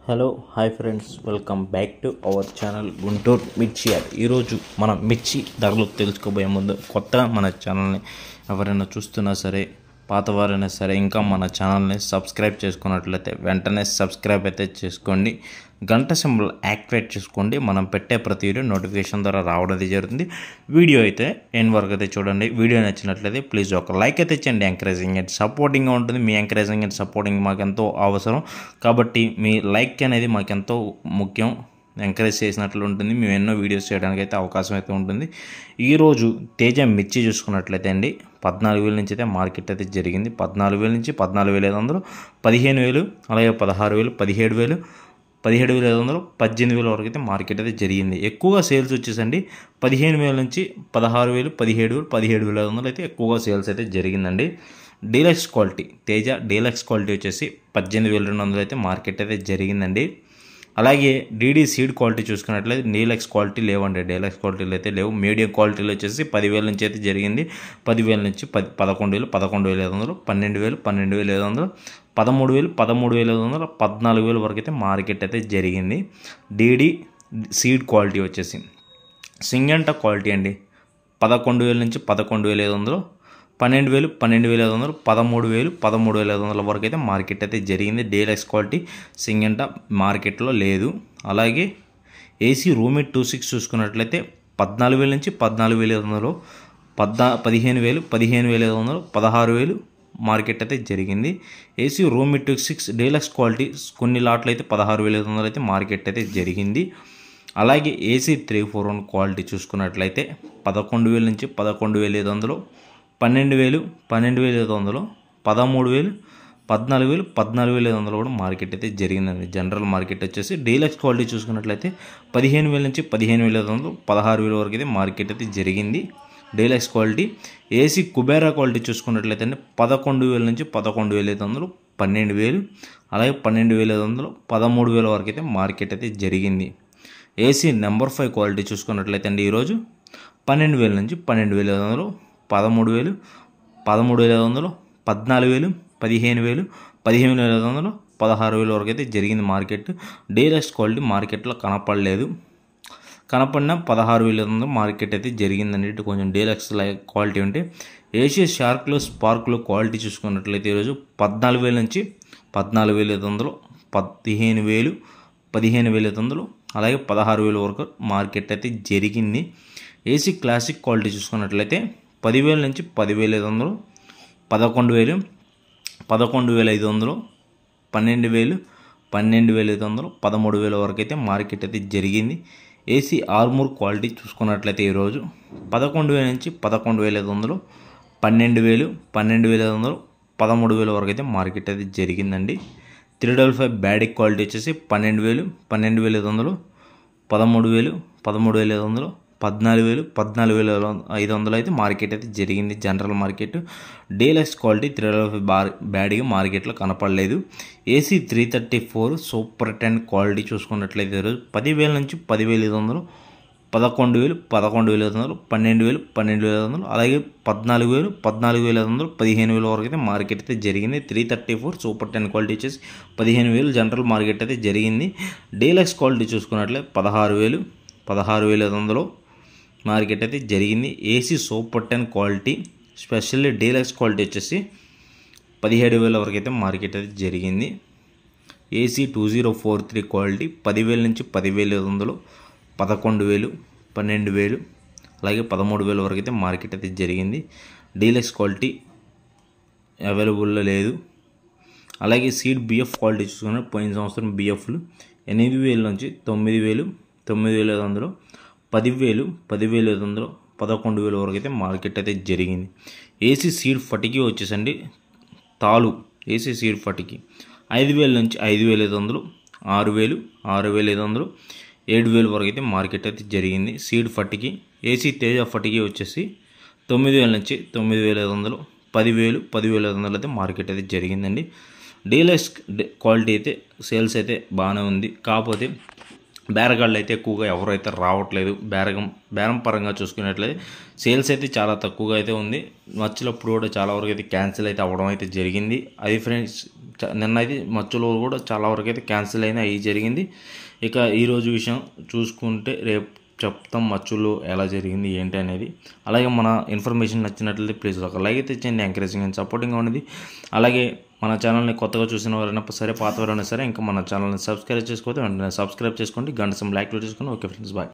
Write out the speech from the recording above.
Hello hi friends, welcome back to our channel Guntur మిర్చి add. ఈరోజు మనం మిర్చి ధరలు తెలుసుకోబోయే ముందు కొత్తగా మన ఛానల్ని ఎవరైనా చూస్తున్నా సరే, పాతవారైనా సరే ఇంకా మన ఛానల్ని సబ్స్క్రైబ్ చేసుకున్నట్లయితే వెంటనే సబ్స్క్రైబ్ అయితే చేసుకోండి. గంట సింబల్ యాక్టివేట్ చేసుకోండి. మనం పెట్టే ప్రతి వీడియో నోటిఫికేషన్ ద్వారా రావడం జరుగుతుంది. వీడియో అయితే ఎండ్ వరకు అయితే చూడండి. వీడియో నచ్చినట్లయితే ప్లీజ్ ఒక లైక్ అయితే ఇచ్చండి. ఎంకరేజింగ్ అండ్ సపోర్టింగ్గా ఉంటుంది. మీ ఎంకరేజింగ్ అండ్ సపోర్టింగ్ మాకు ఎంతో అవసరం కాబట్టి మీ లైక్ అనేది మాకు ఎంతో ముఖ్యం. ఎంకరేజ్ చేసినట్లు ఉంటుంది. మేము ఎన్నో వీడియోస్ చేయడానికి అయితే అవకాశం అయితే ఉంటుంది. ఈరోజు తేజ మిర్చి చూసుకున్నట్లయితే అండి 14,000 నుంచి అయితే మార్కెట్ అయితే జరిగింది. 14,000 నుంచి 14,500, 15,000, అలాగే 16,000, 17,000, 17,500, 18,000 వరకు అయితే మార్కెట్ అయితే జరిగింది. ఎక్కువగా సేల్స్ వచ్చేసండి 15,000 నుంచి 16,000, 17,000, 17,500 అయితే ఎక్కువగా సేల్స్ అయితే జరిగిందండి. Deluxe quality Teja deluxe quality వచ్చేసి 18,200 అయితే మార్కెట్ అయితే జరిగిందండి. అలాగే డీడీ సీడ్ క్వాలిటీ చూసుకున్నట్లయితే డీలక్స్ క్వాలిటీ లేవండి. డీలక్స్ క్వాలిటీలు అయితే లేవు. మీడియం క్వాలిటీలో వచ్చేసి 10,000 నుంచి అయితే జరిగింది. 10,000 నుంచి 11,000, 11,500, 12,000, 12,500, 13,000, 13,500, 14,000 వరకు అయితే మార్కెట్ అయితే జరిగింది. డీడీ సీడ్ క్వాలిటీ వచ్చేసి సింగంట క్వాలిటీ అండి 11,000 నుంచి 11,500, 12,000, 12,500, 13,000, 13,500 వరకు అయితే మార్కెట్ అయితే జరిగింది. డీలక్స్ క్వాలిటీ సింగంట మార్కెట్లో లేదు. అలాగే ఏసీ రూమీ 26 చూసుకున్నట్లయితే 14,000 నుంచి 14,500, 15,000, 15,500, 16,000 మార్కెట్ అయితే జరిగింది. ఏసీ రూమీ 26 డీలక్స్ క్వాలిటీ కొన్ని లాట్లు అయితే 16,500 అయితే మార్కెట్ అయితే జరిగింది. అలాగే ఏసీ 341 క్వాలిటీ చూసుకున్నట్లయితే 11,000 నుంచి 11,500, 12,000, 12,500, 13,000, 14,000, 14,500 కూడా మార్కెట్ అయితే జరిగిందండి. జనరల్ మార్కెట్ వచ్చేసి డీలక్స్ క్వాలిటీ చూసుకున్నట్లయితే 15,000 నుంచి 15,500, 16,000 వరకు అయితే మార్కెట్ అయితే జరిగింది. Deluxe quality AC Kubera quality చూసుకున్నట్లయితే 11,000 నుంచి 11,500, 12,000, అలాగే 12,500, 13,000 వరకు అయితే మార్కెట్ అయితే జరిగింది. ఏసీ నెంబర్ 5 క్వాలిటీ చూసుకున్నట్లయితే అండి ఈరోజు 12,000 నుంచి 12,500, 13,000, 13,500, 14,000, 15,000, 15,500, 16,000 వరకు అయితే జరిగింది మార్కెట్. డీలక్స్ క్వాలిటీ మార్కెట్లో కనపడలేదు. కనపడిన 16,500 మార్కెట్ అయితే జరిగిందండి. ఇటు కొంచెం డీలక్స్ క్వాలిటీ ఉంటే ఏషియా షార్క్లో స్పార్క్లో క్వాలిటీ చూసుకున్నట్లయితే ఈరోజు 14,000 నుంచి 14,500, 15,000, 15,500, అలాగే 16,000 వరకు మార్కెట్ అయితే జరిగింది. ఏసీ క్లాసిక్ క్వాలిటీ చూసుకున్నట్లయితే 10,000 నుంచి 10,500, 11,000, 11,500, 12,000, 12,500, 13,000 వరకు అయితే మార్కెట్ అయితే జరిగింది. ఏసీ ఆర్మూర్ క్వాలిటీ చూసుకున్నట్లయితే ఈరోజు 11,000 నుంచి 11,500, 12,000, 12,500, 13,000 వరకు అయితే మార్కెట్ అయితే జరిగిందండి. 355 బ్యాడిక్ క్వాలిటీ వచ్చేసి 12,000, 12,500, 13,000, 13,500, 14,000, 14,500 అయితే మార్కెట్ అయితే జరిగింది. జనరల్ మార్కెట్ డీలక్స్ క్వాలిటీ 355 బ్యాడ్గా మార్కెట్లో కనపడలేదు. ఏసీ 334 సూపర్ 10 క్వాలిటీ చూసుకున్నట్లయితే ఈరోజు 10,000 నుంచి 10,500, 11,000, 11,500, 12,000, 12,500, అలాగే 14,000, 14,500, 15,000 వరకు అయితే మార్కెట్ అయితే జరిగింది. 334 సూపర్ 10 క్వాలిటీ వచ్చేసి 15,000 జనరల్ మార్కెట్ అయితే జరిగింది. డీలక్స్ క్వాలిటీ చూసుకున్నట్లయితే 16,000, 16,500 మార్కెట్ అయితే జరిగింది. AC super 10 quality specially deluxe quality వచ్చేసి 17,000 వరకు అయితే మార్కెట్ అయితే జరిగింది. ఏసీ 2043 క్వాలిటీ 10,000 నుంచి 10,500, 11,000, 12,000, అలాగే 13,000 వరకు అయితే మార్కెట్ అయితే జరిగింది. డీలక్స్ క్వాలిటీ అవైలబుల్లో లేదు. అలాగే సీడ్ బిఎఫ్ క్వాలిటీ చూసుకున్న పోయిన సంవత్సరం బిఎఫ్లు 8,000 నుంచి 9,000, 9,500, 10,000, 10,500, 11,000 వరకు అయితే మార్కెట్ అయితే జరిగింది. ఏసీ సీడ్ ఫటికి వచ్చేసండి తాలు ఏసీ సీడ్ ఫటికి 5,000 నుంచి 5,500, 6,000, 6,500, 7,000 వరకు అయితే మార్కెట్ అయితే జరిగింది. సీడ్ ఫటికి ఏసీ తేజ ఫటికి వచ్చేసి 9,000 నుంచి 9,500, 10,000, 10,500 అయితే మార్కెట్ అయితే జరిగిందండి. డీలక్స్ క్వాలిటీ అయితే సేల్స్ అయితే బాగానే ఉంది. కాకపోతే బేరగాళ్ళు అయితే ఎక్కువగా ఎవరైతే రావట్లేదు. బేరం పరంగా చూసుకున్నట్లయితే సేల్స్ అయితే చాలా తక్కువగా అయితే ఉంది. మచ్చులప్పుడు కూడా చాలా వరకు అయితే క్యాన్సిల్ అయితే అవ్వడం అయితే జరిగింది. అది ఫ్రెండ్స్ నిన్న అయితే మచ్చులో కూడా చాలా వరకు అయితే క్యాన్సిల్ అయినా అవి జరిగింది. ఇక ఈరోజు విషయం చూసుకుంటే రేపు చెప్తాం మచ్చులు ఎలా జరిగింది ఏంటి అనేది. అలాగే మన ఇన్ఫర్మేషన్ నచ్చినట్లయితే ప్లీజ్ ఒక లైక్ అయితే ఇచ్చేయండి, ఎంకరేజింగ్ అండ్ సపోర్టింగ్గా ఉన్నది. అలాగే మన ఛానల్ని కొత్తగా చూసిన వారైనా సరే పాతవారైనా సరే ఇంకా మన ఛానల్ని సబ్స్క్రైబ్ చేసుకోవద్దు, వెంటనే సబ్స్క్రైబ్ చేసుకోండి, గంట సింబల్ యాక్టివేట్ చేసుకోండి. Okay friends, bye.